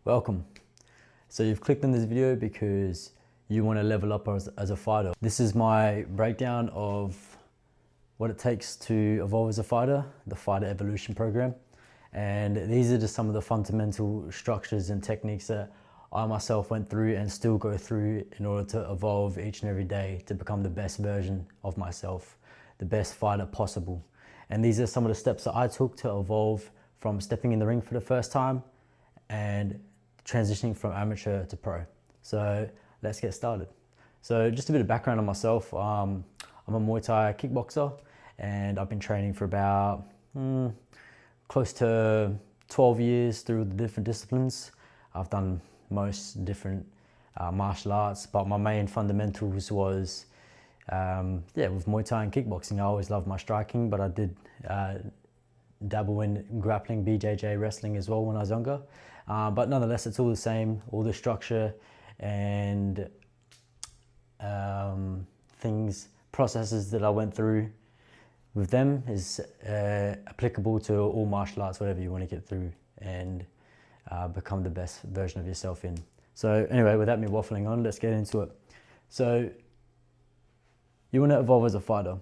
Welcome. So you've clicked on this video because you want to level up as a fighter. This is my breakdown of what it takes to evolve as a fighter, the fighter evolution program. And these are just some of the fundamental structures and techniques that I myself went through and still go through in order to evolve each and every day to become the best version of myself, the best fighter possible. And these are some of the steps that I took to evolve from stepping in the ring for the first time and transitioning from amateur to pro. So let's get started. So just a bit of background on myself. I'm a Muay Thai kickboxer and I've been training for about close to 12 years through the different disciplines. I've done most different martial arts, but my main fundamentals was with Muay Thai and kickboxing. I always loved my striking, but I did dabble in grappling, BJJ, wrestling as well when I was younger. But nonetheless, it's all the same. All the structure and processes that I went through with them is applicable to all martial arts, whatever you want to get through and become the best version of yourself in. So anyway, without me waffling on, let's get into it. So you want to evolve as a fighter.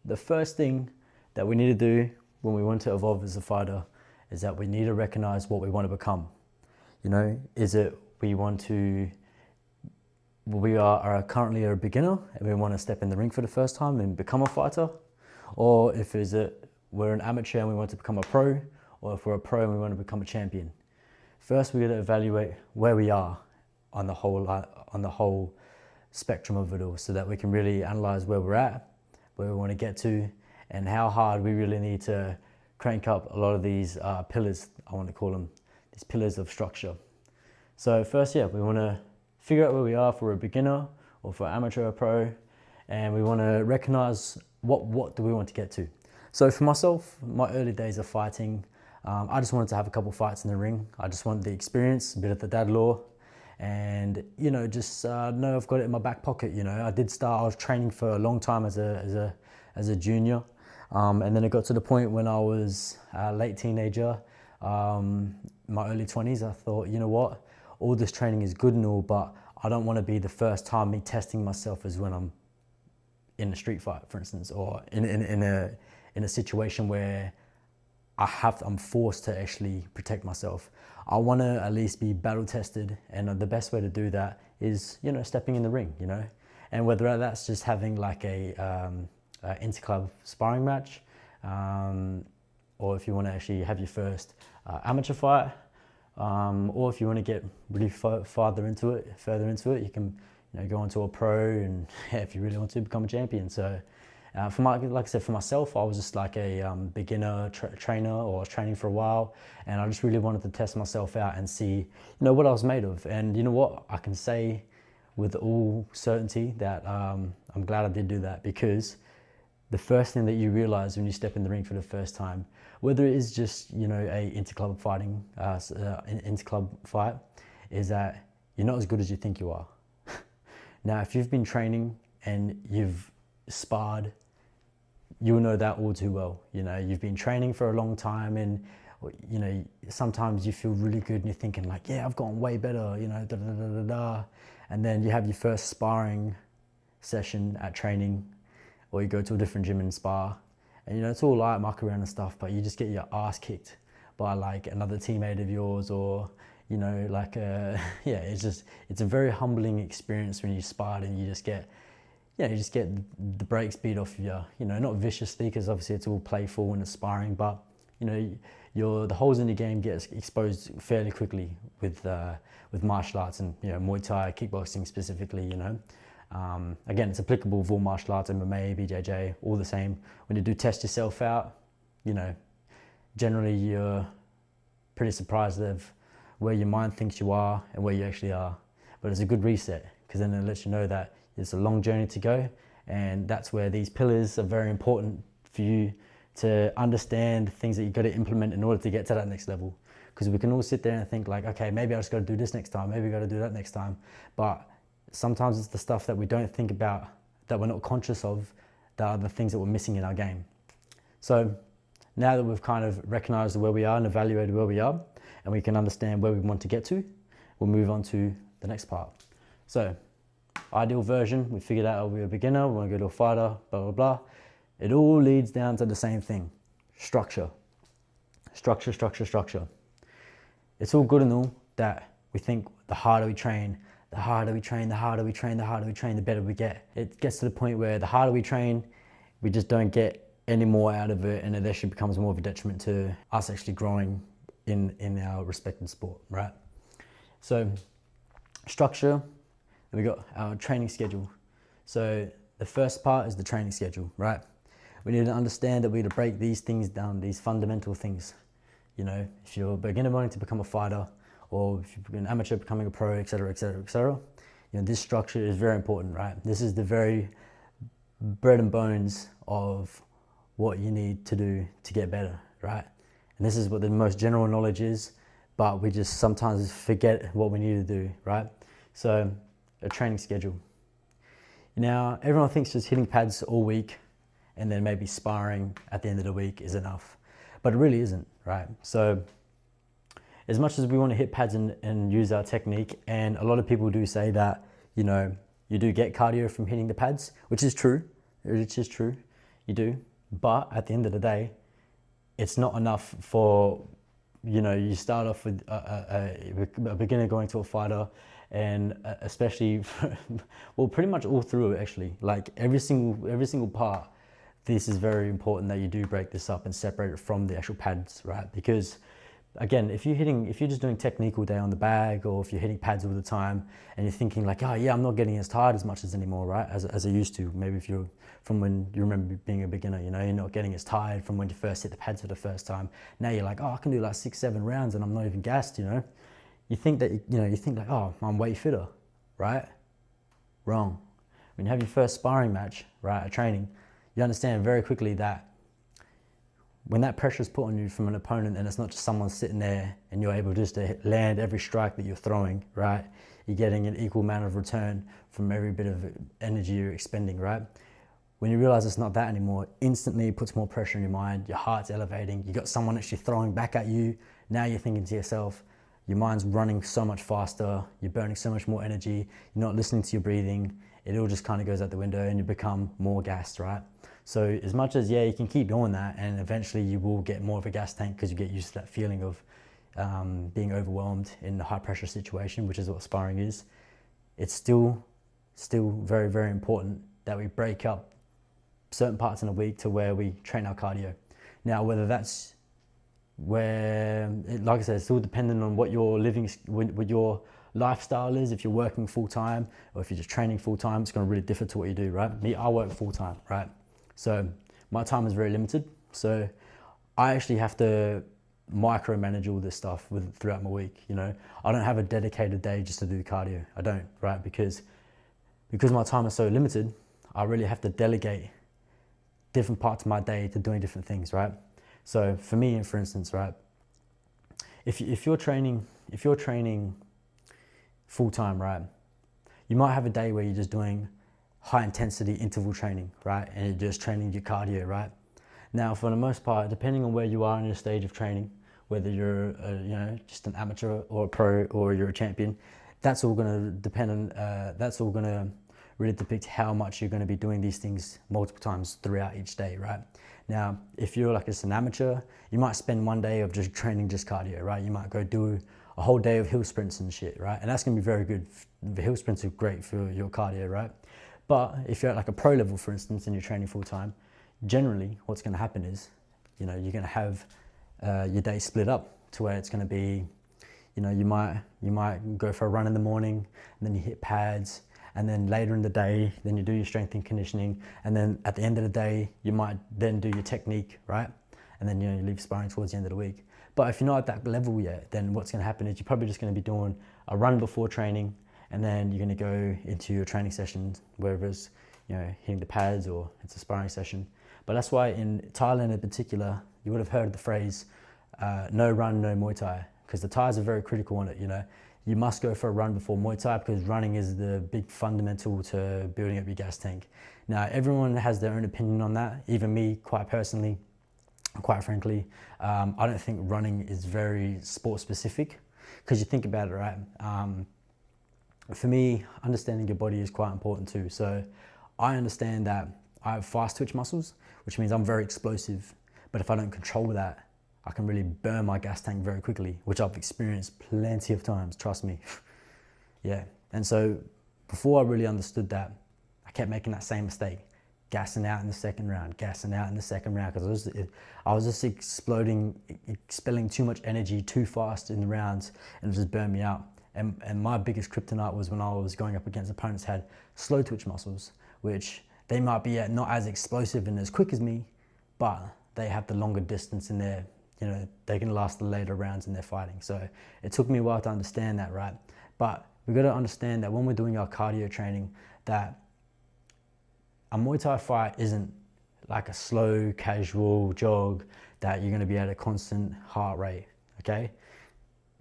The first thing that we need to do when we want to evolve as a fighter is that we need to recognize what we want to become. You know, is it we are currently a beginner and we want to step in the ring for the first time and become a fighter? Or if we're an amateur and we want to become a pro, or if we're a pro and we want to become a champion? First, we got to evaluate where we are on the whole spectrum of it all, so that we can really analyze where we're at, where we want to get to, and how hard we really need to crank up a lot of these pillars, I want to call them, these pillars of structure. So first, we want to figure out where we are, if we're a beginner or for amateur or pro, and we want to recognize what do we want to get to. So for myself, my early days of fighting, I just wanted to have a couple fights in the ring. I just wanted the experience, a bit of the dad law, and just know I've got it in my back pocket. I was training for a long time as a junior. And then it got to the point when I was a late teenager, my early 20s, I thought, you know what, all this training is good and all, but I don't want to be the first time me testing myself as when I'm in a street fight, for instance, or in a situation where I'm forced to actually protect myself. I want to at least be battle tested, and the best way to do that is, stepping in the ring, and whether that's just having like a inter-club sparring match, or if you want to actually have your first amateur fight, or if you want to get really further into it, you can go on to a pro, and if you really want to become a champion. So like I said, for myself, I was just like a beginner trainer, or I was training for a while, and I just really wanted to test myself out and see what I was made of. And you know what, I can say with all certainty that I'm glad I did do that, because the first thing that you realize when you step in the ring for the first time, whether it is just a inter-club fight, is that you're not as good as you think you are. Now, if you've been training and you've sparred, you'll know that all too well. You've been training for a long time, and sometimes you feel really good and you're thinking like, yeah, I've gotten way better, and then you have your first sparring session at training, or you go to a different gym and spar, and it's all light muck around and stuff, but you just get your ass kicked by like another teammate of yours, or it's a very humbling experience when you sparred and you just get the brakes beat off you, not viciously, because obviously it's all playful when it's sparring, but the holes in your game get exposed fairly quickly with martial arts, and Muay Thai, kickboxing specifically. Again, it's applicable with all martial arts, MMA, BJJ, all the same. When you do test yourself out, generally you're pretty surprised of where your mind thinks you are and where you actually are. But it's a good reset, because then it lets you know that it's a long journey to go, and that's where these pillars are very important for you to understand things that you've got to implement in order to get to that next level. Because we can all sit there and think like, okay, maybe I just got to do this next time, maybe I got to do that next time, but sometimes it's the stuff that we don't think about, that we're not conscious of, that are the things that we're missing in our game. So now that we've kind of recognized where we are and evaluated where we are, and we can understand where we want to get to, we'll move on to the next part. So, ideal version, we figured out we're a beginner, we want to go to a fighter, blah, blah, blah. It all leads down to the same thing, structure. Structure, structure, structure. It's all good and all that we think the harder we train, the harder we train, the harder we train, the harder we train, the better we get. It gets to the point where the harder we train, we just don't get any more out of it, and it actually becomes more of a detriment to us actually growing in our respected sport, right? So structure, and we got our training schedule. So the first part is the training schedule, right? We need to understand that we need to break these things down, these fundamental things. You know, if you're a beginner wanting to become a fighter, or if you're an amateur becoming a pro, etc., etc., etc., you know, this structure is very important, right? This is the very bread and bones of what you need to do to get better, right? And this is what the most general knowledge is, but we just sometimes forget what we need to do, right? So a training schedule. Now, everyone thinks just hitting pads all week and then maybe sparring at the end of the week is enough, but it really isn't, right? So as much as we want to hit pads and use our technique, and a lot of people do say that, you know, you do get cardio from hitting the pads, which is true, you do, but at the end of the day, it's not enough for, you know, you start off with a beginner going to a fighter, and especially, well, pretty much all through it actually, like every single part, this is very important that you do break this up and separate it from the actual pads, right? Because again, if you're just doing technique all day on the bag, or if you're hitting pads all the time and you're thinking like, oh yeah, I'm not getting as tired as much as anymore, right? As I used to. Maybe if you're from when you remember being a beginner, you know, you're not getting as tired from when you first hit the pads for the first time. Now you're like, oh, I can do like 6-7 rounds and I'm not even gassed, you know? You think like, oh, I'm way fitter, right? Wrong. When you have your first sparring match, right, at training, you understand very quickly that when that pressure is put on you from an opponent, and it's not just someone sitting there and you're able just to land every strike that you're throwing, right? You're getting an equal amount of return from every bit of energy you're expending, right? When you realize it's not that anymore, instantly it puts more pressure in your mind, your heart's elevating, you got someone actually throwing back at you. Now you're thinking to yourself, your mind's running so much faster, you're burning so much more energy, you're not listening to your breathing, it all just kind of goes out the window and you become more gassed, right? So as much as, yeah, you can keep doing that, and eventually you will get more of a gas tank because you get used to that feeling of being overwhelmed in a high pressure situation, which is what sparring is. It's still very, very important that we break up certain parts in a week to where we train our cardio. Now, whether that's like I said, it's all dependent on what your what your lifestyle is. If you're working full time or if you're just training full time, it's going to really differ to what you do, right? Me, I work full time, right? So my time is very limited. So I actually have to micromanage all this stuff throughout my week. You know, I don't have a dedicated day just to do cardio. I don't, right? Because my time is so limited, I really have to delegate different parts of my day to doing different things, right? So for me, for instance, right, if you're training full time, right, you might have a day where you're just doing high intensity interval training, right, and you're just training your cardio, right. Now, for the most part, depending on where you are in your stage of training, whether you're just an amateur or a pro or you're a champion, that's all going to depend on that's all going to really depict how much you're going to be doing these things multiple times throughout each day, right? Now, if you're like just an amateur, you might spend one day of just training just cardio, right? You might go do a whole day of hill sprints and shit, right? And that's going to be very good. The hill sprints are great for your cardio, right? But if you're at like a pro level, for instance, and you're training full time, generally what's going to happen is, you know, you're going to have your day split up to where it's going to be, you know, you might go for a run in the morning and then you hit pads, and then later in the day, then you do your strength and conditioning, and then at the end of the day, you might then do your technique, right? And then, you know, you leave sparring towards the end of the week. But if you're not at that level yet, then what's going to happen is you're probably just going to be doing a run before training, and then you're going to go into your training session, whether it's, you know, hitting the pads or it's a sparring session. But that's why in Thailand in particular, you would have heard the phrase, no run, no Muay Thai, because the Thais are very critical on it, you know. You must go for a run before Muay Thai because running is the big fundamental to building up your gas tank. Now, everyone has their own opinion on that. Even me, quite personally, quite frankly. I don't think running is very sport specific, because you think about it, right? For me, understanding your body is quite important too. So I understand that I have fast twitch muscles, which means I'm very explosive. But if I don't control that, I can really burn my gas tank very quickly, which I've experienced plenty of times, trust me. Yeah, and so before I really understood that, I kept making that same mistake, gassing out in the second round, gassing out in the second round, because I was just expelling too much energy too fast in the rounds, and it just burned me out. And my biggest kryptonite was when I was going up against opponents who had slow twitch muscles, which they might be not as explosive and as quick as me, but they have the longer distance in their, they can last the later rounds in their fighting. So it took me a while to understand that, right? But we've got to understand that when we're doing our cardio training, that a Muay Thai fight isn't like a slow, casual jog that you're going to be at a constant heart rate, okay?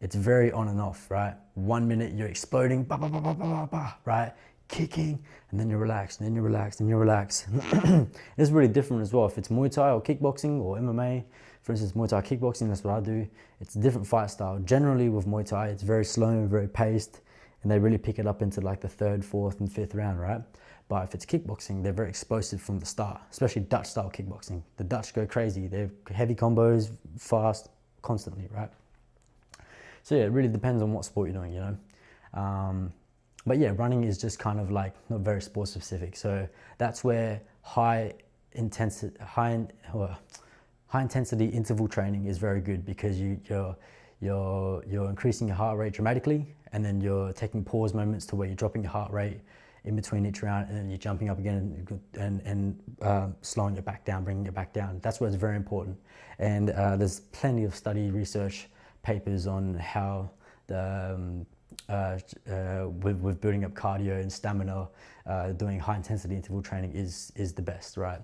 It's very on and off, right? 1 minute you're exploding, bah, bah, bah, bah, bah, bah, right? Kicking, and then you relax, and then you relax, and you relax. It's really different as well. If it's Muay Thai or kickboxing or MMA, for instance, Muay Thai kickboxing, that's what I do. It's a different fight style. Generally with Muay Thai, it's very slow and very paced, and they really pick it up into like the third, fourth, and fifth round, right? But if it's kickboxing, they're very explosive from the start, especially Dutch style kickboxing. The Dutch go crazy. They have heavy combos, fast, constantly, right? So yeah, it really depends on what sport you're doing, But yeah, running is just kind of like not very sport specific. So that's where high intensity interval training is very good, because you're increasing your heart rate dramatically, and then you're taking pause moments to where you're dropping your heart rate in between each round, and then you're jumping up again and slowing it back down, bringing it back down. That's where it's very important. And there's plenty of study research papers on how with building up cardio and stamina, doing high intensity interval training is the best, right?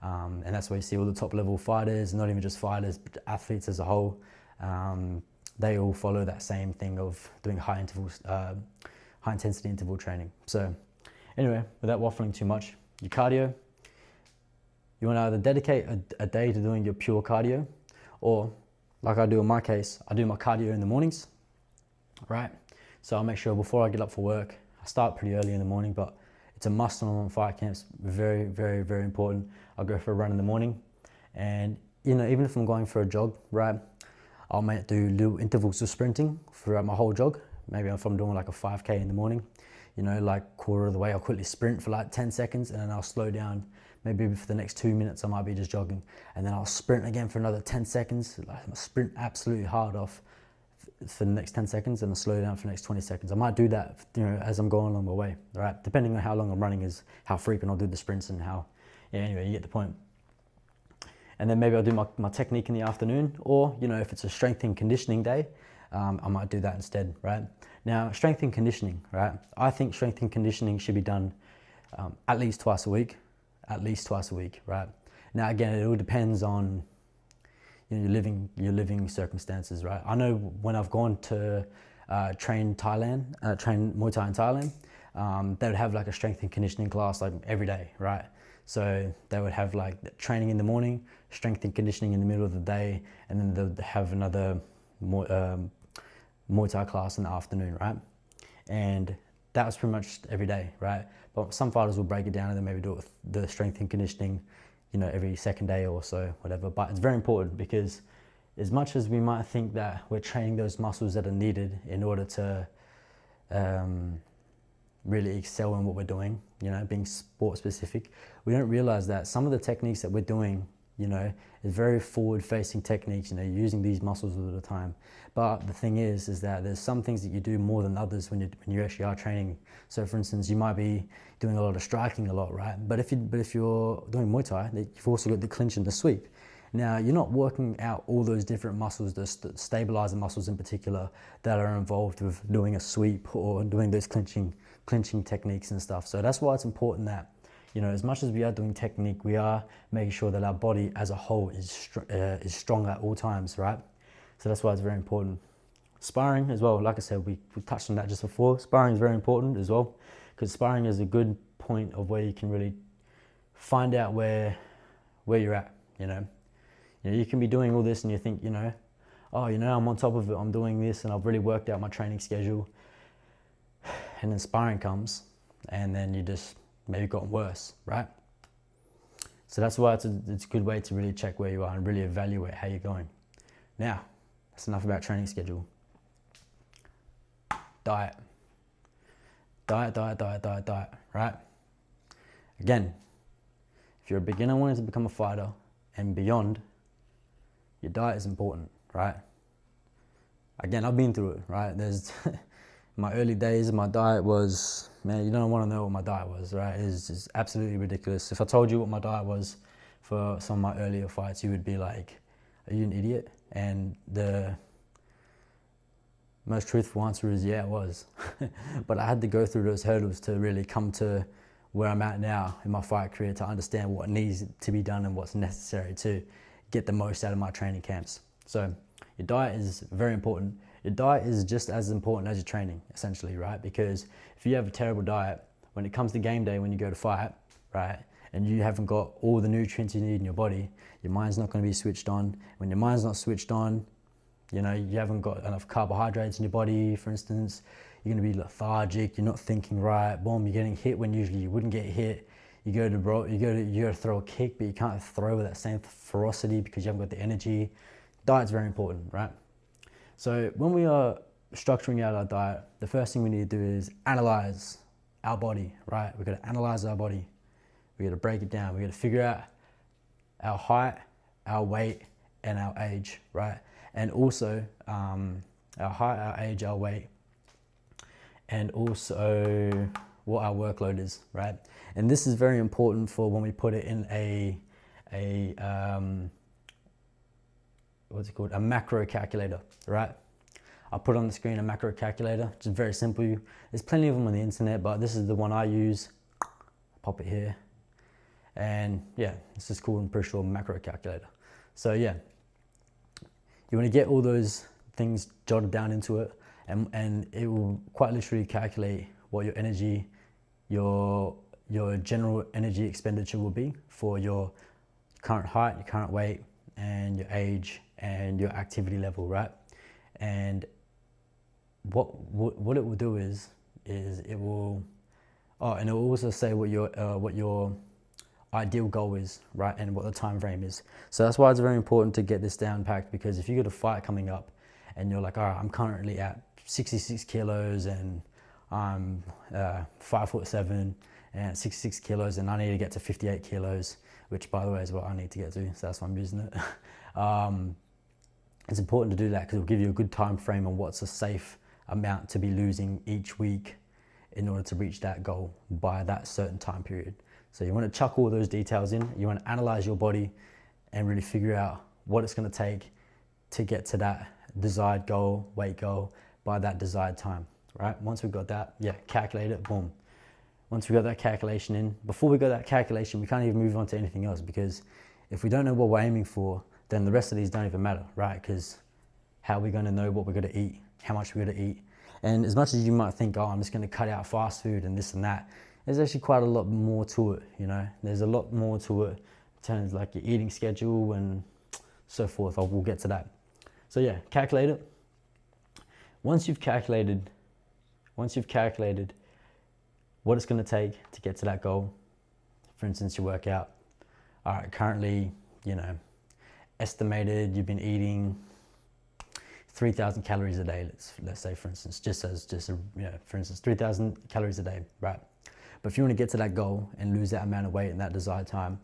And that's where you see all the top level fighters, not even just fighters, but athletes as a whole. They all follow that same thing of doing high intensity interval training. So anyway, without waffling too much, your cardio, you want to either dedicate a day to doing your pure cardio, or like I do in my case, I do my cardio in the mornings, right? So I'll make sure before I get up for work, I start pretty early in the morning, but it's a must on fight camps. Very, very, very important. I'll go for a run in the morning, and even if I'm going for a jog, right, I might do little intervals of sprinting throughout my whole jog. Maybe if I'm doing like a 5K in the morning, like quarter of the way, I'll quickly sprint for like 10 seconds, and then I'll slow down. Maybe for the next 2 minutes, I might be just jogging, and then I'll sprint again for another 10 seconds. I'll sprint absolutely hard off for the next 10 seconds, and I'll slow down for the next 20 seconds. I might do that, as I'm going along my way, right? Depending on how long I'm running is how frequent I'll do the sprints and how, anyway, you get the point. And then maybe I'll do my technique in the afternoon, or, if it's a strength and conditioning day, I might do that instead, right? Now, strength and conditioning, right? I think strength and conditioning should be done at least twice a week, right? Now, again, it all depends on your living circumstances, right? I know when I've gone to train Muay Thai in Thailand, they would have like a strength and conditioning class like every day, right? So they would have like training in the morning, strength and conditioning in the middle of the day, and then they would have another Muay Thai class in the afternoon, right? And that was pretty much every day, right? But some fighters will break it down and then maybe do it with the strength and conditioning, every second day or so, whatever. But it's very important, because as much as we might think that we're training those muscles that are needed in order to really excel in what we're doing, being sport specific, we don't realize that some of the techniques that we're doing, is very forward facing techniques, using these muscles all the time. But the thing is that there's some things that you do more than others when you actually are training. So for instance, you might be doing a lot of striking a lot, right? But if you're doing Muay Thai, you've also got the clinch and the sweep. Now, you're not working out all those different muscles, the stabilizer muscles in particular, that are involved with doing a sweep or doing those clinching techniques and stuff. So that's why it's important that, as much as we are doing technique, we are making sure that our body as a whole is strong at all times, right? So that's why it's very important. Sparring as well, like I said, we touched on that just before. Sparring is very important as well, because sparring is a good point of where you can really find out where you're at, You know, you can be doing all this and you think, you know, oh, you know, I'm on top of it, I'm doing this and I've really worked out my training schedule. And then sparring comes and then you just maybe gotten worse, right? So that's why it's a good way to really check where you are and really evaluate how you're going. Now, that's enough about training schedule. Diet. Diet, right? Again, if you're a beginner wanting to become a fighter and beyond, your diet is important, right? Again, I've been through it, right? There's my early days, my diet was, man, you don't want to know what my diet was, right? It's just absolutely ridiculous. If I told you what my diet was for some of my earlier fights, you would be like, are you an idiot? And the most truthful answer is, yeah, it was. But I had to go through those hurdles to really come to where I'm at now in my fight career, to understand what needs to be done and what's necessary to get the most out of my training camps. So your diet is very important. Your diet is just as important as your training, essentially, right? Because if you have a terrible diet, when it comes to game day, when you go to fight, right, and you haven't got all the nutrients you need in your body, your mind's not going to be switched on. When your mind's not switched on, you know, you haven't got enough carbohydrates in your body, for instance, you're going to be lethargic, you're not thinking right, boom, you're getting hit when usually you wouldn't get hit. You go to throw a kick, but you can't throw with that same ferocity because you haven't got the energy. Diet's very important, right? So when we are structuring out our diet, the first thing we need to do is analyze our body, right? We've got to analyze our body. We've got to break it down. We've got to figure out our height, our weight, and our age, right? And also our height, our age, our weight, and also what our workload is, right? And this is very important for when we put it in what's it called? A macro calculator, right? I'll put on the screen a macro calculator, which is very simple. There's plenty of them on the internet, but this is the one I use. Pop it here. And yeah, this is called, I'm pretty sure, macro calculator. So yeah, you want to get all those things jotted down into it, and it will quite literally calculate what your energy, your general energy expenditure will be for your current height, your current weight, and your age, and your activity level, right? And what it will do is it will, and it will also say what your ideal goal is, right? And what the time frame is. So that's why it's very important to get this down packed, because if you got a fight coming up and you're like, all right, I'm currently at 66 kilos and I'm 5'7" and 66 kilos and I need to get to 58 kilos, which by the way is what I need to get to, so that's why I'm using it. It's important to do that because it'll give you a good time frame on what's a safe amount to be losing each week in order to reach that goal by that certain time period. So you want to chuck all those details in, you want to analyze your body and really figure out what it's going to take to get to that desired goal, weight goal, by that desired time, right? Once we've got that, yeah, calculate it, boom. Once we got that calculation in, before we got that calculation, we can't even move on to anything else, because if we don't know what we're aiming for, then the rest of these don't even matter, right? Because how are we going to know what we're going to eat, how much we're going to eat? And as much as you might think, oh, I'm just going to cut out fast food and this and that, there's actually quite a lot more to it, you know? There's a lot more to it in terms of like your eating schedule and so forth. We'll get to that. So yeah, calculate it. Once you've calculated what it's going to take to get to that goal, for instance, you work out, all right, currently, you know, estimated you've been eating 3,000 calories a day, let's say, for instance, for instance, 3,000 calories a day, right? But if you want to get to that goal and lose that amount of weight in that desired time,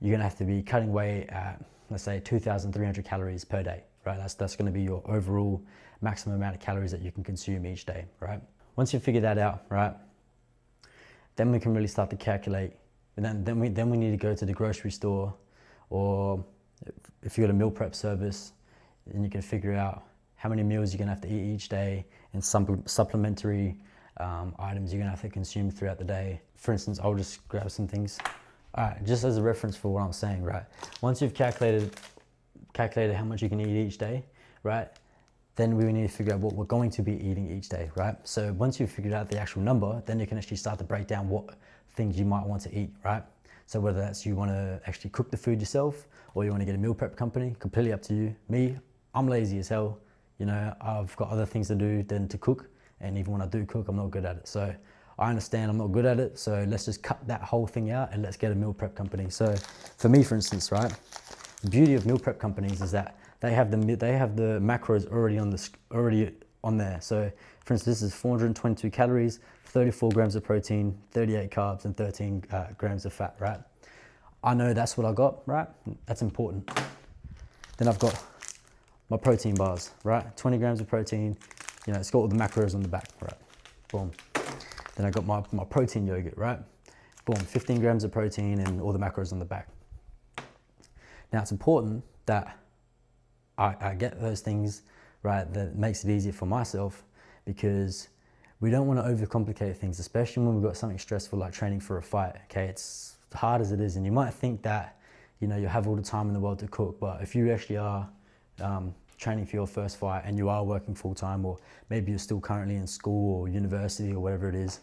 you're going to have to be cutting weight at, let's say, 2,300 calories per day, right? That's going to be your overall maximum amount of calories that you can consume each day, right? Once you figure that out, right, then we can really start to calculate. And then we need to go to the grocery store, or if you've got a meal prep service, then you can figure out how many meals you're going to have to eat each day and some supplementary items you're going to have to consume throughout the day. For instance, I'll just grab some things. All right, just as a reference for what I'm saying, right? Once you've calculated how much you can eat each day, right? Then we need to figure out what we're going to be eating each day, right? So once you've figured out the actual number, then you can actually start to break down what things you might want to eat, right? So whether that's you want to actually cook the food yourself or you want to get a meal prep company, completely up to you. Me, I'm lazy as hell. You know, I've got other things to do than to cook. And even when I do cook, I'm not good at it. So I understand I'm not good at it. So let's just cut that whole thing out and let's get a meal prep company. So for me, for instance, right, the beauty of meal prep companies is that they have the macros already on there. So for instance, this is 422 calories, 34 grams of protein, 38 carbs, and 13 grams of fat, right? I know that's what I got, right? That's important. Then I've got my protein bars, right? 20 grams of protein, you know, it's got all the macros on the back, right? Boom. Then I got my protein yogurt, right? Boom, 15 grams of protein and all the macros on the back. Now it's important that I get those things, right, that makes it easier for myself, because we don't want to overcomplicate things, especially when we've got something stressful like training for a fight, okay? It's hard as it is, and you might think that, you know, you have all the time in the world to cook, but if you actually are training for your first fight and you are working full-time, or maybe you're still currently in school or university or whatever it is,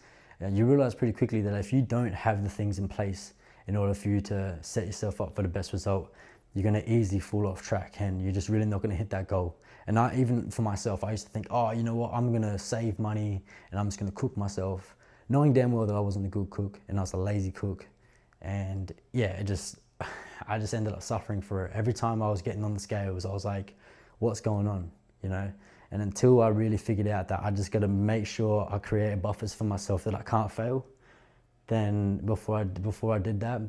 you realize pretty quickly that if you don't have the things in place in order for you to set yourself up for the best result, you're going to easily fall off track and you're just really not going to hit that goal. And even for myself, I used to think, oh, you know what, I'm going to save money and I'm just going to cook myself, knowing damn well that I wasn't a good cook and I was a lazy cook. And yeah, I just ended up suffering for it. Every time I was getting on the scales, I was like, what's going on, you know? And until I really figured out that I just got to make sure I create buffers for myself that I can't fail, then before I did that,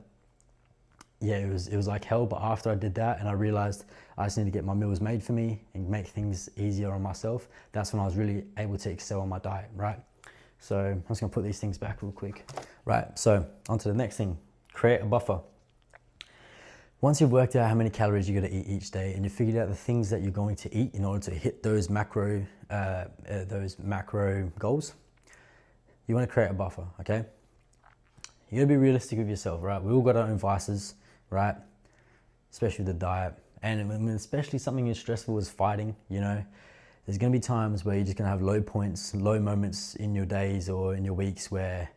yeah, it was like hell. But after I did that and I realized I just need to get my meals made for me and make things easier on myself, that's when I was really able to excel on my diet, right? So I'm just gonna put these things back real quick. Right, so on to the next thing, create a buffer. Once you've worked out how many calories you're gonna eat each day and you've figured out the things that you're going to eat in order to hit those macro goals, you wanna create a buffer, okay? You gotta be realistic with yourself, right? We all got our own vices, right? Especially with the diet. And especially something as stressful as fighting, you know, there's gonna be times where you're just gonna have low points, low moments in your days or in your weeks where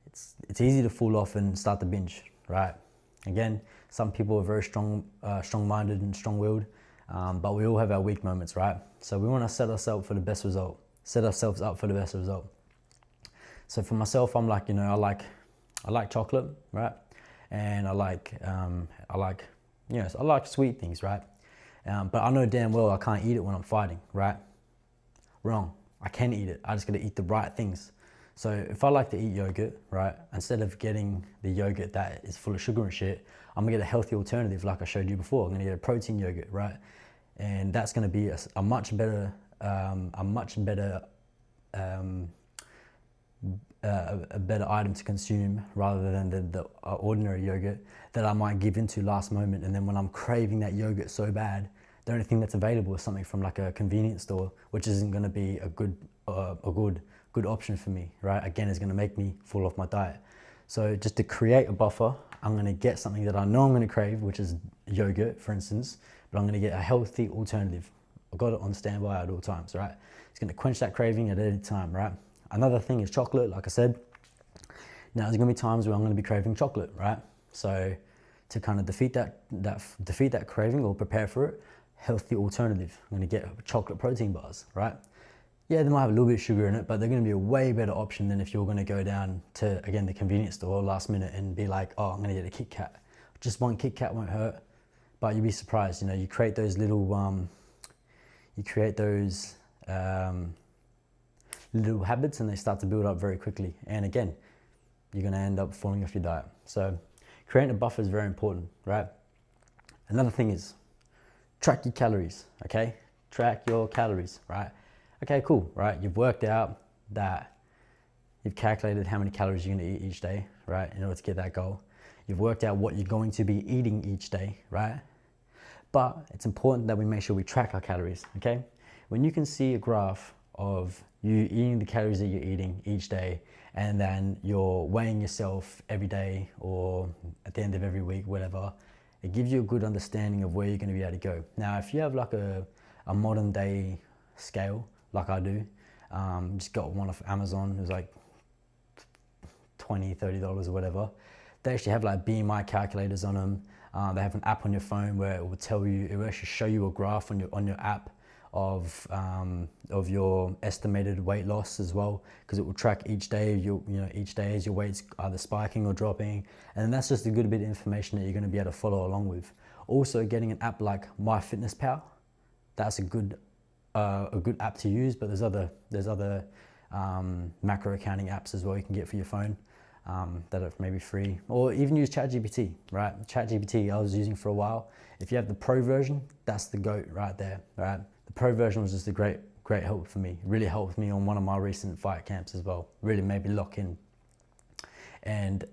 it's easy to fall off and start to binge, right? Again, some people are very strong-minded and strong-willed, but we all have our weak moments, right? So we wanna set ourselves up for the best result. So for myself, I'm like, you know, I like chocolate, right? And I like sweet things, right? But I know damn well I can't eat it when I'm fighting, right? Wrong. I can eat it. I just gotta eat the right things. So if I like to eat yogurt, right, instead of getting the yogurt that is full of sugar and shit, I'm gonna get a healthy alternative like I showed you before. I'm gonna get a protein yogurt, right? And that's gonna be a much better item to consume rather than the ordinary yogurt that I might give into last moment. And then when I'm craving that yogurt so bad, the only thing that's available is something from like a convenience store, which isn't going to be a good option for me, right? Again, it's going to make me fall off my diet. So just to create a buffer, I'm going to get something that I know I'm going to crave, which is yogurt, for instance, but I'm going to get a healthy alternative. I've got it on standby at all times, right? It's going to quench that craving at any time, right? Another thing is chocolate, like I said. Now there's gonna be times where I'm gonna be craving chocolate, right? So to kind of defeat that craving or prepare for it, healthy alternative. I'm gonna get chocolate protein bars, right? Yeah, they might have a little bit of sugar in it, but they're gonna be a way better option than if you're gonna go down to, again, the convenience store last minute and be like, oh, I'm gonna get a Kit Kat. Just one Kit Kat won't hurt, but you'd be surprised, you know, you create those little habits and they start to build up very quickly. And again, you're gonna end up falling off your diet. So creating a buffer is very important, right? Another thing is track your calories, okay? Track your calories, right? Okay, cool, right? You've worked out that you've calculated how many calories you're gonna eat each day, right? In order to get that goal. You've worked out what you're going to be eating each day, right? But it's important that we make sure we track our calories, okay? When you can see a graph of you eating the calories that you're eating each day, and then you're weighing yourself every day or at the end of every week, whatever, it gives you a good understanding of where you're going to be able to go. Now, if you have like a modern day scale, like I do, just got one off Amazon, it was like $20, $30 or whatever, They actually have like BMI calculators on them. They have an app on your phone where it will tell you, it will actually show you a graph on your app of your estimated weight loss as well, because it will track each day. Each day as your weight's either spiking or dropping, and that's just a good bit of information that you're going to be able to follow along with. Also, getting an app like MyFitnessPal, that's a good app to use. But there's other macro accounting apps as well you can get for your phone that are maybe free, or even use ChatGPT, right? ChatGPT I was using for a while. If you have the pro version, that's the GOAT right there, right? The pro version was just a great help for me. It really helped me on one of my recent fight camps as well. Really made me lock in. And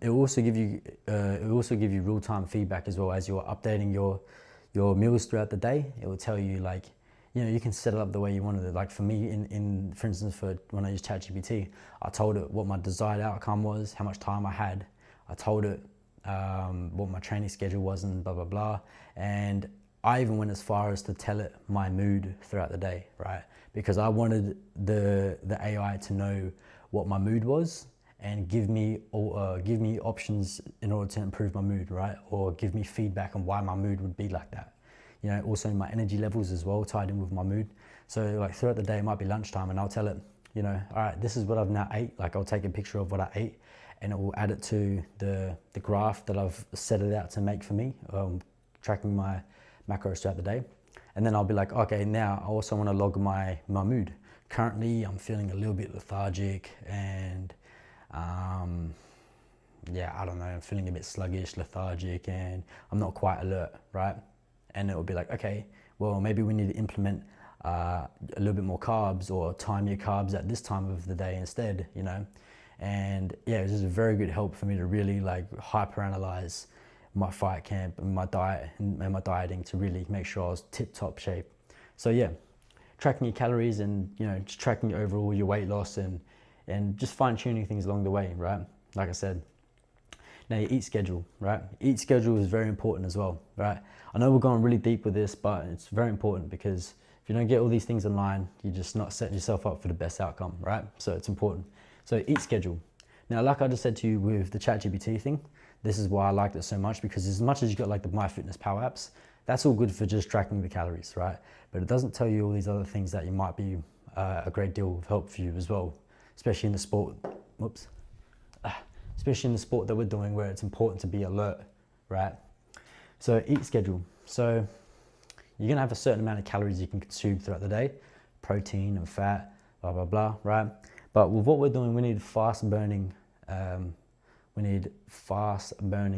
it will also give you real-time feedback as well as you're updating your meals throughout the day. It will tell you, like, you can set it up the way you wanted it. Like for me, for instance, when I used ChatGPT, I told it what my desired outcome was, how much time I had. I told it what my training schedule was, and blah blah blah. And I even went as far as to tell it my mood throughout the day, right? Because I wanted the AI to know what my mood was and give me options in order to improve my mood, right? Or give me feedback on why my mood would be like that. Also my energy levels as well tied in with my mood. So like throughout the day, it might be lunchtime, and I'll tell it, all right, this is what I've now ate. Like I'll take a picture of what I ate, and it will add it to the graph that I've set it out to make for me, tracking my macros throughout the day. And then I'll be like, okay, now I also want to log my mood. Currently, I'm feeling a little bit lethargic, and I don't know, I'm feeling a bit sluggish, lethargic, and I'm not quite alert, right? And it will be like, okay, well, maybe we need to implement a little bit more carbs, or time your carbs at this time of the day instead, And yeah, it was just a very good help for me to really like hyper-analyze my fight camp and my diet and my dieting to really make sure I was tip-top shape. So yeah, tracking your calories and just tracking overall your weight loss and just fine-tuning things along the way, right? Like I said. Now your eat schedule, right? Eat schedule is very important as well, right? I know we're going really deep with this, but it's very important because if you don't get all these things in line, you're just not setting yourself up for the best outcome, right? So it's important. So eat schedule. Now, like I just said to you with the ChatGPT thing, this is why I liked it so much, because as much as you got like the MyFitnessPal apps, that's all good for just tracking the calories, right? But it doesn't tell you all these other things that you might be a great deal of help for you as well, especially in the sport. Especially in the sport that we're doing, where it's important to be alert, right? So eat schedule. So you're gonna have a certain amount of calories you can consume throughout the day, protein and fat, blah blah blah, right? But with what we're doing, we need fast burning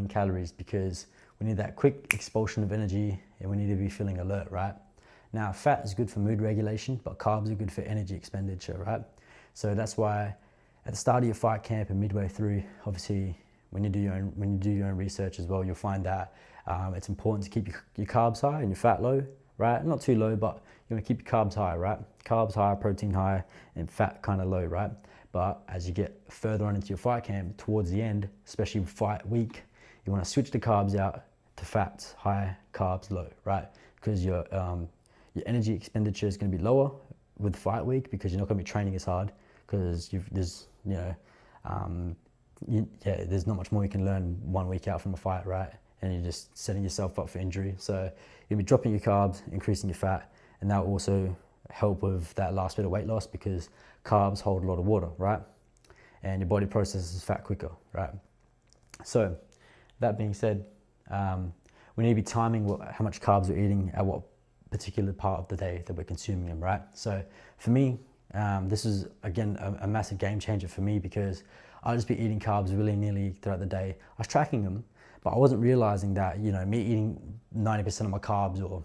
calories, because we need that quick expulsion of energy, and we need to be feeling alert, right? Now, fat is good for mood regulation, but carbs are good for energy expenditure, right? So that's why at the start of your fight camp and midway through, obviously, when you do your own research as well, you'll find that it's important to keep your carbs high and your fat low, right? Not too low, but you want to keep your carbs high, right? Carbs high, protein high, and fat kind of low, right? But as you get further on into your fight camp, towards the end, especially fight week, you want to switch the carbs out to fats high, carbs low, right? Because your energy expenditure is going to be lower with fight week, because you're not going to be training as hard, because there's not much more you can learn 1 week out from a fight, right? And you're just setting yourself up for injury. So you'll be dropping your carbs, increasing your fat, and that will also help with that last bit of weight loss, because carbs hold a lot of water, right? And your body processes fat quicker, right? So that being said, we need to be timing how much carbs we're eating at what particular part of the day that we're consuming them, right? So for me, this is again a massive game changer for me, because I'll just be eating carbs willy-nilly throughout the day. I was tracking them, but I wasn't realizing that, me eating 90% of my carbs or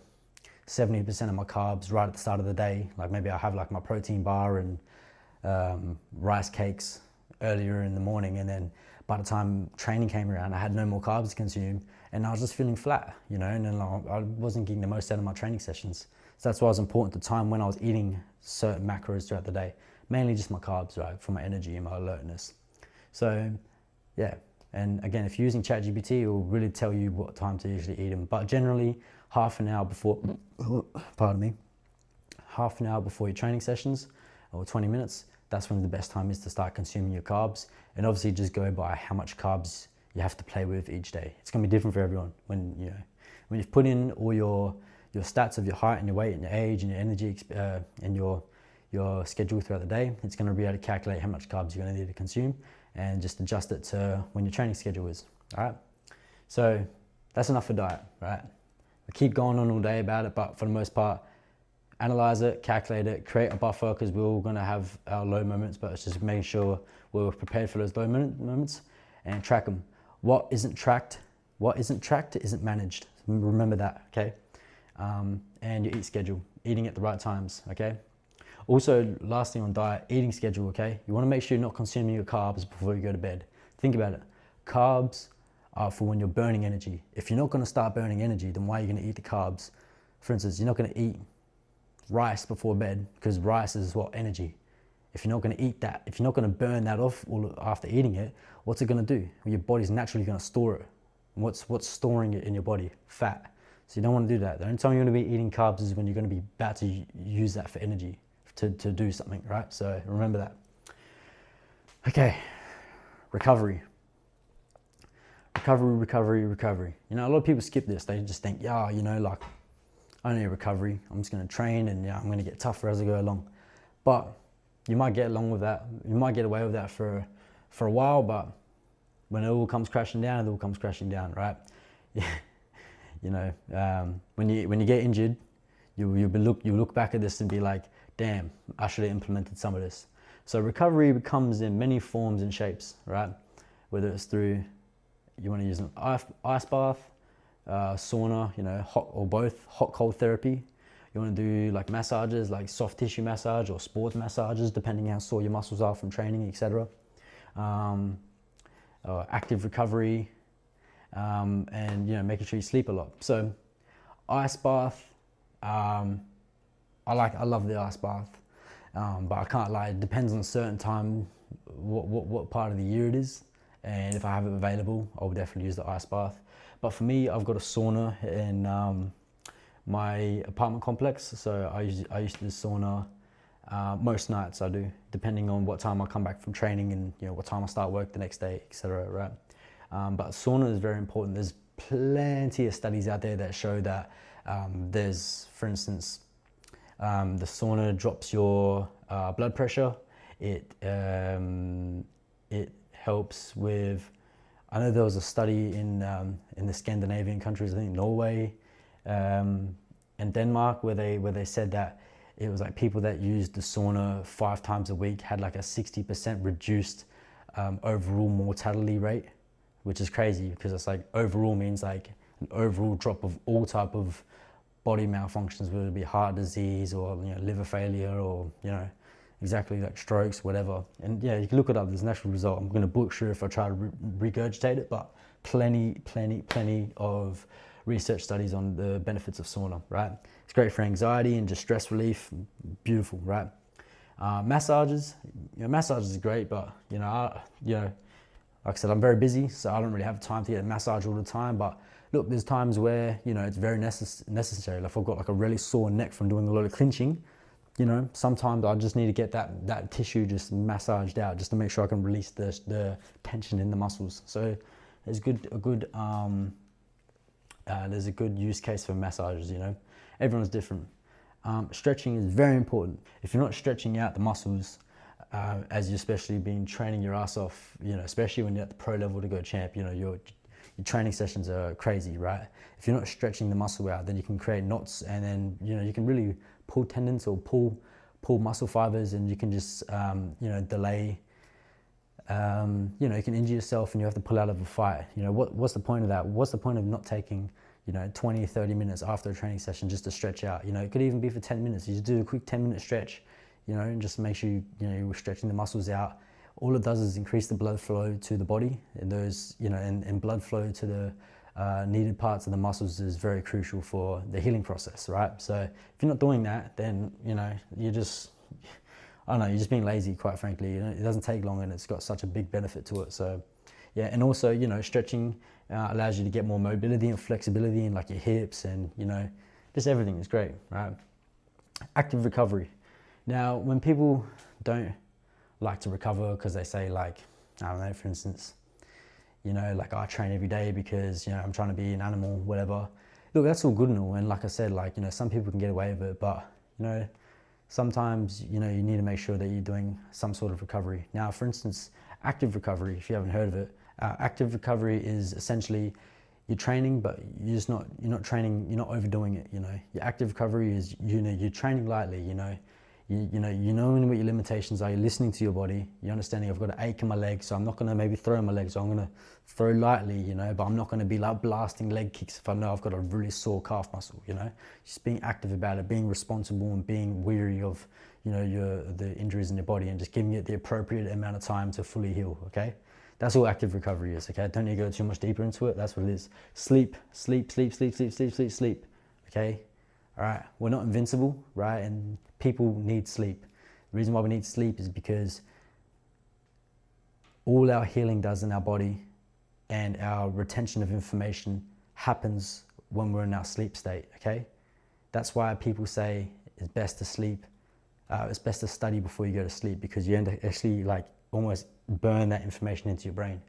70% of my carbs right at the start of the day, like maybe I have like my protein bar and rice cakes earlier in the morning, and then by the time training came around, I had no more carbs to consume, and I was just feeling flat, and then I wasn't getting the most out of my training sessions. So that's why it was important to time when I was eating certain macros throughout the day, mainly just my carbs, right, for my energy and my alertness. So yeah, and again, if you're using ChatGPT, it will really tell you what time to usually eat them. But generally, half an hour before your training sessions, or 20 minutes, that's when the best time is to start consuming your carbs. And obviously just go by how much carbs you have to play with each day. It's going to be different for everyone. When you've put in all your stats of your height and your weight and your age and your energy and your schedule throughout the day, it's going to be able to calculate how much carbs you're going to need to consume and just adjust it to when your training schedule is. All right. So that's enough for diet, right? I keep going on all day about it, but for the most part, analyze it, calculate it, create a buffer, because we're all going to have our low moments, but it's just making sure we're prepared for those low moments and track them. What isn't tracked isn't managed. Remember that, okay? And your eating at the right times, okay? Also, last thing on diet, eating schedule, okay? You want to make sure you're not consuming your carbs before you go to bed. Think about it. Carbs are for when you're burning energy. If you're not going to start burning energy, then why are you going to eat the carbs? For instance, you're not going to eat rice before bed, because rice is what? Energy. If you're not going to eat that, if you're not going to burn that off all after eating it, what's it going to do? Well, your body's naturally going to store it. What's storing it in your body? Fat. So you don't want to do that. The only time you're going to be eating carbs is when you're going to be about to use that for energy, to do something, right? So remember that. Okay, recovery. You know, a lot of people skip this. They just think, yeah, you know, like, I need recovery. I'm just going to train and I'm going to get tougher as I go along. But you might get along with that. You might get away with that for a while, but when it all comes crashing down, it all comes crashing down, right? You know, when you get injured, you look back at this and be like, damn, I should have implemented some of this. So recovery comes in many forms and shapes, right? Whether it's through, you want to use an ice bath, sauna, you know, hot or both, hot cold therapy. You want to do like massages, like soft tissue massage or sports massages, depending how sore your muscles are from training, etc. Active recovery, and you know, making sure you sleep a lot. So ice bath, I love the ice bath, but I can't lie, it depends on a certain time, what part of the year it is, and if I have it available, I'll definitely use the ice bath. But for me, I've got a sauna in my apartment complex, so I used to do sauna most nights. I do, depending on what time I come back from training and, you know, what time I start work the next day, etc. Right? But sauna is very important. There's plenty of studies out there that show that there's, for instance, the sauna drops your blood pressure. It helps with, I know there was a study in the Scandinavian countries, I think Norway and Denmark, where they said that it was like people that used the sauna 5 times a week had like a 60% reduced overall mortality rate, which is crazy, because it's like overall means like an overall drop of all type of body malfunctions, whether it be heart disease or, you know, liver failure or, you know, exactly, like strokes, whatever. And yeah, you can look it up. There's an actual result. I'm going to butcher if I try to regurgitate it, but plenty of research studies on the benefits of sauna, right? It's great for anxiety and just stress relief. Beautiful, right? Massages, you know, massages is great, but you know, like I said, I'm very busy, so I don't really have time to get a massage all the time. But look, there's times where, you know, it's very necessary. Like if I've got like a really sore neck from doing a lot of clinching, you know, sometimes I just need to get that tissue just massaged out, just to make sure I can release the tension in the muscles. So there's there's a good use case for massages. You know, everyone's different. Stretching is very important. If you're not stretching out the muscles, as you especially been training your ass off, you know, especially when you're at the pro level to go champ, you know, your training sessions are crazy, right? If you're not stretching the muscle out, then you can create knots, and then, you know, you can really pull tendons or pull muscle fibers, and you can just, you know, delay, you know, you can injure yourself and you have to pull out of a fight. You know, what's the point of that? What's the point of not taking, you know, 20, 30 minutes after a training session just to stretch out? You know, it could even be for 10 minutes. You just do a quick 10-minute stretch, you know, and just make sure you're stretching the muscles out. All it does is increase the blood flow to the body, and those, you know, and blood flow to the needed parts of the muscles is very crucial for the healing process, right? So if you're not doing that, then, you know, you're just, I don't know, you're just being lazy, quite frankly. You know, it doesn't take long and it's got such a big benefit to it. So yeah, and also, you know, stretching allows you to get more mobility and flexibility in like your hips, and, you know, just everything is great, right? Active recovery. Now, when people don't like to recover because they say, like, I don't know, for instance, you know, like I train every day because, you know, I'm trying to be an animal, whatever. Look, that's all good and all. And like I said, like, you know, some people can get away with it, but, you know, sometimes, you know, you need to make sure that you're doing some sort of recovery. Now, for instance, active recovery, if you haven't heard of it, active recovery is essentially you're training, but you're not training, you're not overdoing it, you know. Your active recovery is, you know, you're training lightly, you know. You know what your limitations are, you're listening to your body, you're understanding I've got an ache in my leg, so I'm not gonna maybe throw my legs, so I'm gonna throw lightly, you know, but I'm not gonna be like blasting leg kicks if I know I've got a really sore calf muscle, you know. Just being active about it, being responsible and being weary of, you know, the injuries in your body and just giving it the appropriate amount of time to fully heal, okay? That's all active recovery is, okay? Don't need to go too much deeper into it, that's what it is. Sleep, sleep, sleep, sleep, sleep, sleep, sleep, sleep, okay? All right, we're not invincible, right? And people need sleep. The reason why we need sleep is because all our healing does in our body and our retention of information happens when we're in our sleep state, okay? That's why people say it's best to sleep, it's best to study before you go to sleep, because you end up actually like almost burn that information into your brain.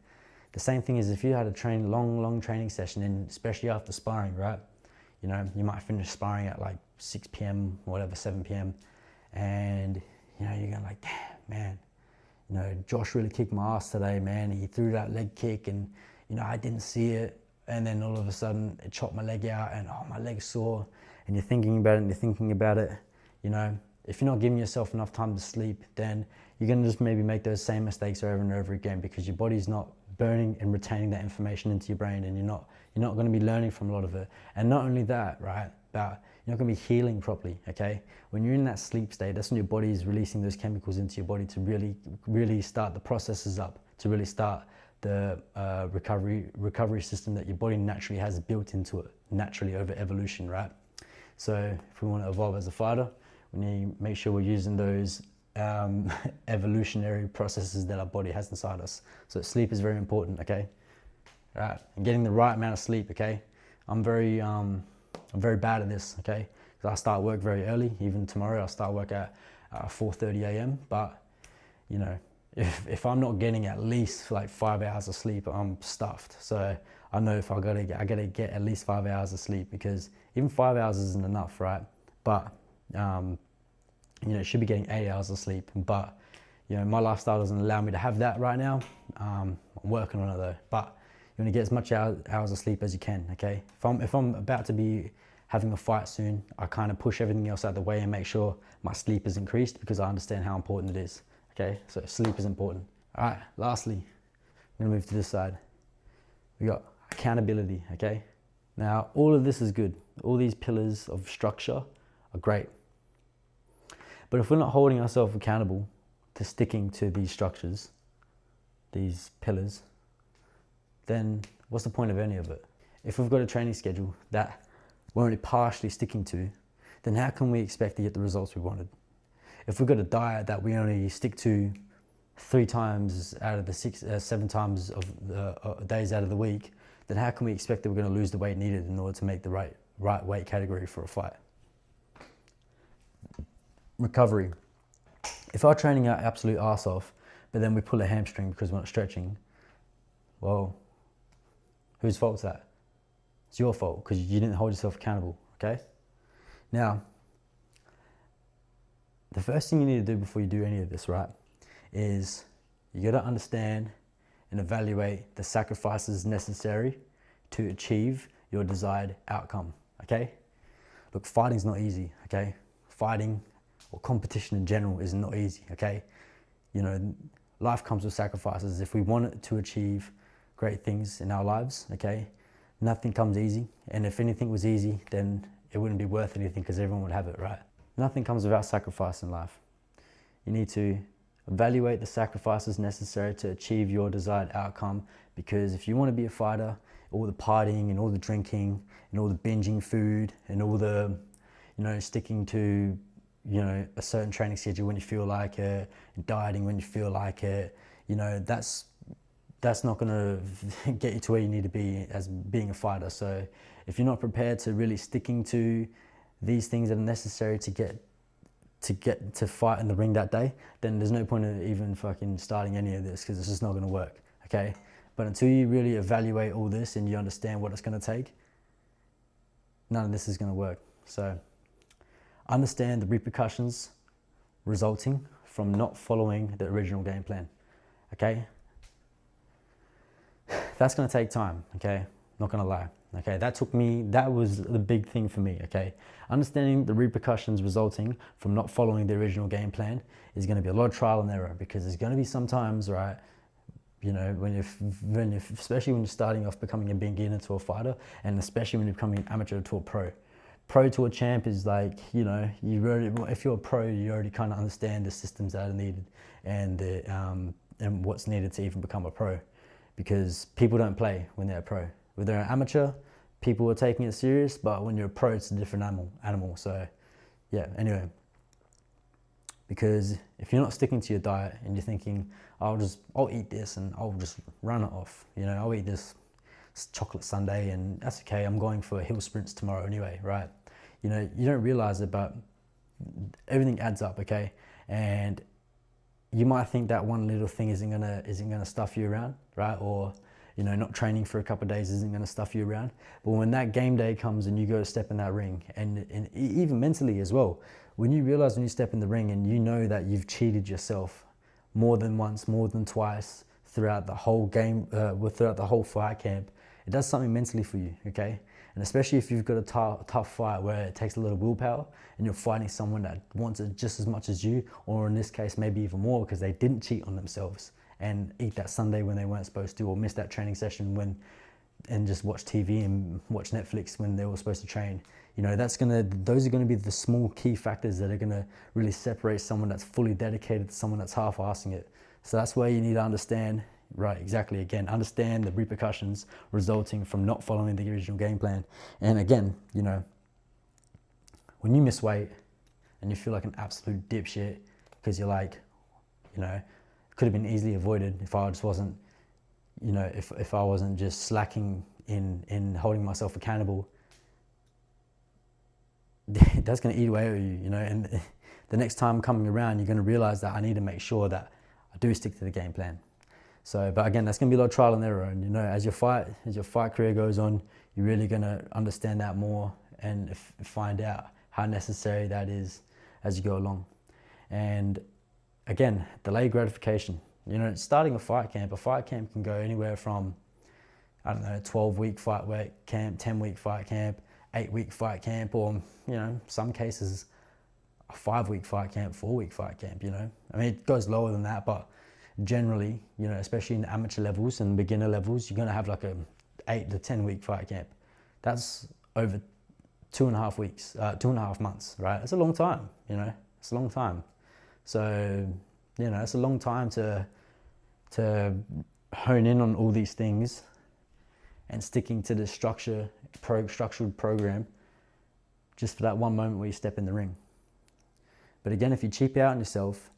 The same thing is if you had a long training session, and especially after sparring, right? You know, you might finish sparring at like 6 p.m. or whatever, 7 p.m. And, you know, you're going like, damn, man, you know, Josh really kicked my ass today, man. He threw that leg kick and, you know, I didn't see it. And then all of a sudden it chopped my leg out and, oh, my leg's sore. And you're thinking about it and you're thinking about it. You know, if you're not giving yourself enough time to sleep, then you're going to just maybe make those same mistakes over and over again because your body's not burning and retaining that information into your brain, and you're not going to be learning from a lot of it. And not only that, right, but you're not going to be healing properly, okay? When you're in that sleep state, that's when your body is releasing those chemicals into your body to really start the processes up, to really start the recovery system that your body naturally has built into it, naturally over evolution, right? So if we want to evolve as a fighter, we need to make sure we're using those evolutionary processes that our body has inside us. So sleep is very important, okay? Right, and getting the right amount of sleep, okay? I'm very bad at this, okay? Because I start work very early. Even tomorrow, I start work at 4:30 a.m. But you know, if I'm not getting at least like 5 hours of sleep, I'm stuffed. So I know if I gotta get at least 5 hours of sleep, because even 5 hours isn't enough, right? But you know, should be getting 8 hours of sleep. But you know, my lifestyle doesn't allow me to have that right now. I'm working on it though. But you want to get as much hours of sleep as you can, okay? If I'm about to be having a fight soon, I kind of push everything else out of the way and make sure my sleep is increased because I understand how important it is, okay? So sleep is important. All right, lastly, I'm gonna move to this side. We got accountability, okay? Now, all of this is good. All these pillars of structure are great. But if we're not holding ourselves accountable to sticking to these structures, these pillars, then what's the point of any of it? If we've got a training schedule that we're only partially sticking to, then how can we expect to get the results we wanted? If we've got a diet that we only stick to 3 times out of the 7 times of the days out of the week, then how can we expect that we're going to lose the weight needed in order to make the right weight category for a fight? Recovery. If our training our absolute arse off, but then we pull a hamstring because we're not stretching, well, whose fault is that? It's your fault because you didn't hold yourself accountable, okay? Now, the first thing you need to do before you do any of this, right, is you got to understand and evaluate the sacrifices necessary to achieve your desired outcome, okay? Look, fighting's not easy, okay? Fighting or competition in general is not easy, okay? You know, life comes with sacrifices. If we want to achieve great things in our lives, okay, nothing comes easy. And if anything was easy, then it wouldn't be worth anything because everyone would have it, right? Nothing comes without sacrifice in life. You need to evaluate the sacrifices necessary to achieve your desired outcome, because if you want to be a fighter, all the partying and all the drinking and all the binging food and all the, you know, sticking to, you know, a certain training schedule when you feel like it, dieting when you feel like it, you know, that's not going to get you to where you need to be as being a fighter. So if you're not prepared to really sticking to these things that are necessary to get to fight in the ring that day, then there's no point in even fucking starting any of this because it's just not going to work, okay? But until you really evaluate all this and you understand what it's going to take, none of this is going to work. So understand the repercussions resulting from not following the original game plan, okay? That's going to take time, okay? Not going to lie, okay? That was the big thing for me, okay? Understanding the repercussions resulting from not following the original game plan is going to be a lot of trial and error, because there's going to be some times, right, you know, especially when you're starting off becoming a beginner to a fighter, and especially when you're becoming an amateur to a pro to a champ is like, you know, if you're a pro, you already kind of understand the systems that are needed and what's needed to even become a pro, because people don't play when they're a pro. When they're an amateur, people are taking it serious, but when you're a pro, it's a different animal. So yeah, anyway, because if you're not sticking to your diet and you're thinking, I'll eat this and I'll just run it off, you know, I'll eat this chocolate sundae and that's okay, I'm going for hill sprints tomorrow anyway, right? You know, you don't realize it, but everything adds up, okay? And you might think that one little thing isn't gonna stuff you around, right? Or, you know, not training for a couple of days isn't gonna stuff you around. But when that game day comes and you go to step in that ring, and even mentally as well, when you realize when you step in the ring and you know that you've cheated yourself more than once, more than twice throughout the whole game, throughout the whole fight camp, it does something mentally for you, okay? And especially if you've got a tough fight where it takes a little willpower and you're fighting someone that wants it just as much as you, or in this case, maybe even more, because they didn't cheat on themselves and eat that sundae when they weren't supposed to, or miss that training session and just watch TV and watch Netflix when they were supposed to train. You know, those are gonna be the small key factors that are gonna really separate someone that's fully dedicated to someone that's half-assing it. So that's where you need to understand, right, exactly, again, understand the repercussions resulting from not following the original game plan. And again, you know, when you miss weight and you feel like an absolute dipshit because you're like, you know, it could have been easily avoided if I just wasn't, you know, if I wasn't just slacking in holding myself accountable, that's going to eat away at you, you know. And the next time coming around, you're going to realize that I need to make sure that I do stick to the game plan. So, but again, that's going to be a lot of trial and error. And, you know, as your fight career goes on, you're really going to understand that more and find out how necessary that is as you go along. And again, delayed gratification. You know, starting a fight camp can go anywhere from, I don't know, 12-week fight camp, 10-week fight camp, 8-week fight camp, or, you know, some cases a 5-week fight camp, 4-week fight camp, you know. I mean, it goes lower than that, but generally, you know, especially in the amateur levels and beginner levels, you're going to have like a 8 to 10-week fight camp. That's over 2.5 weeks, 2.5 months, right? It's a long time, you know, it's a long time. So, you know, it's a long time to hone in on all these things and sticking to the structured program just for that one moment where you step in the ring. But again, if you cheap out on yourself,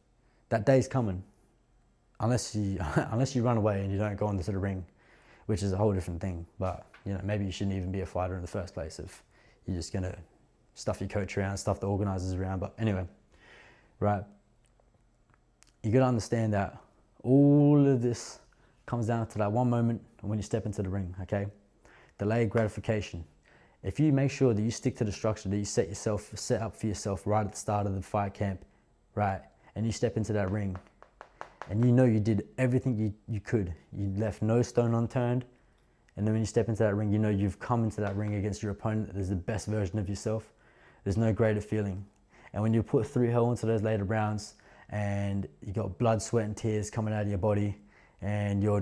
that day's coming. Unless you run away and you don't go into the ring, which is a whole different thing. But, you know, maybe you shouldn't even be a fighter in the first place if you're just gonna stuff your coach around, stuff the organizers around. But anyway, right? You gotta understand that all of this comes down to that one moment when you step into the ring, okay? Delayed gratification. If you make sure that you stick to the structure that you set up for yourself right at the start of the fight camp, right? And you step into that ring and you know you did everything you could. You left no stone unturned. And then when you step into that ring, you know you've come into that ring against your opponent that is the best version of yourself. There's no greater feeling. And when you put through hell into those later rounds and you got blood, sweat and tears coming out of your body, and you're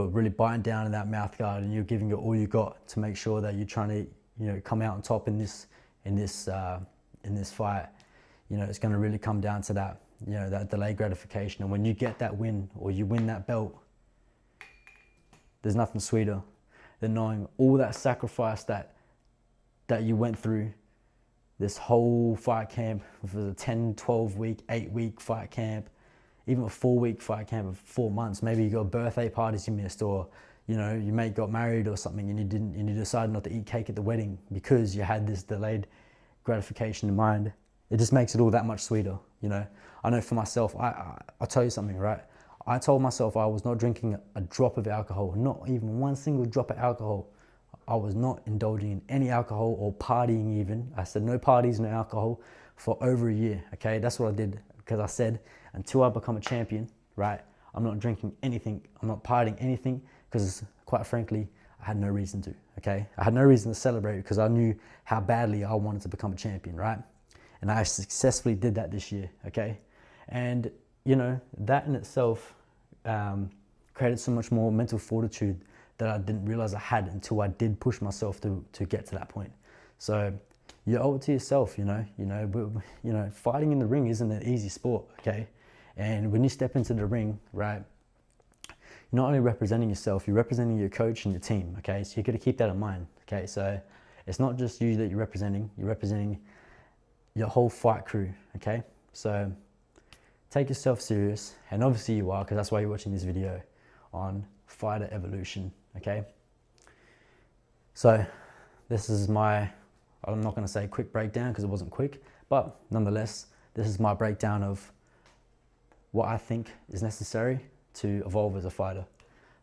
really biting down in that mouth guard and you're giving it all you got to make sure that you're trying to, you know, come out on top in this fight, you know, it's going to really come down to that, you know, that delayed gratification. And when you get that win or you win that belt, there's nothing sweeter than knowing all that sacrifice that you went through this whole fight camp. If it was a 10, 12-week, 8-week fight camp, even a 4-week fight camp of 4 months, maybe you got birthday parties you missed, or, you know, your mate got married or something and you decided not to eat cake at the wedding because you had this delayed gratification in mind. It just makes it all that much sweeter, you know. I know for myself, I'll tell you something, right? I told myself I was not drinking a drop of alcohol, not even one single drop of alcohol. I was not indulging in any alcohol or partying even. I said no parties, no alcohol for over a year, okay? That's what I did, because I said until I become a champion, right, I'm not drinking anything, I'm not partying anything, because quite frankly, I had no reason to, okay? I had no reason to celebrate because I knew how badly I wanted to become a champion, right? And I successfully did that this year, okay? And, you know, that in itself created so much more mental fortitude that I didn't realize I had until I did push myself to get to that point. So you owe it to yourself, you know, fighting in the ring isn't an easy sport, okay? And when you step into the ring, right, you're not only representing yourself, you're representing your coach and your team, okay? So you got to keep that in mind, okay? So it's not just you that you're representing your whole fight crew, okay? So take yourself serious, and obviously you are, because that's why you're watching this video on fighter evolution, okay? So this is my, I'm not going to say quick breakdown because it wasn't quick, but nonetheless, this is my breakdown of what I think is necessary to evolve as a fighter.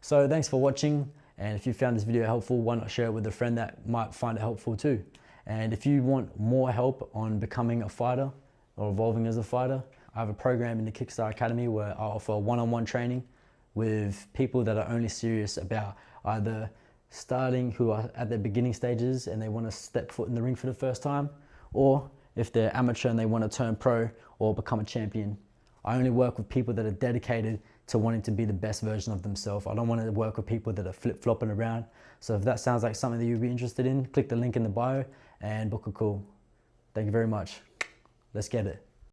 So thanks for watching, and if you found this video helpful, why not share it with a friend that might find it helpful too. And if you want more help on becoming a fighter or evolving as a fighter, I have a program in the Kickstarter Academy where I offer one-on-one training with people that are only serious about either starting, who are at their beginning stages and they want to step foot in the ring for the first time, or if they're amateur and they want to turn pro or become a champion. I only work with people that are dedicated to wanting to be the best version of themselves. I don't want to work with people that are flip-flopping around. So if that sounds like something that you'd be interested in, click the link in the bio and book a call. Thank you very much. Let's get it.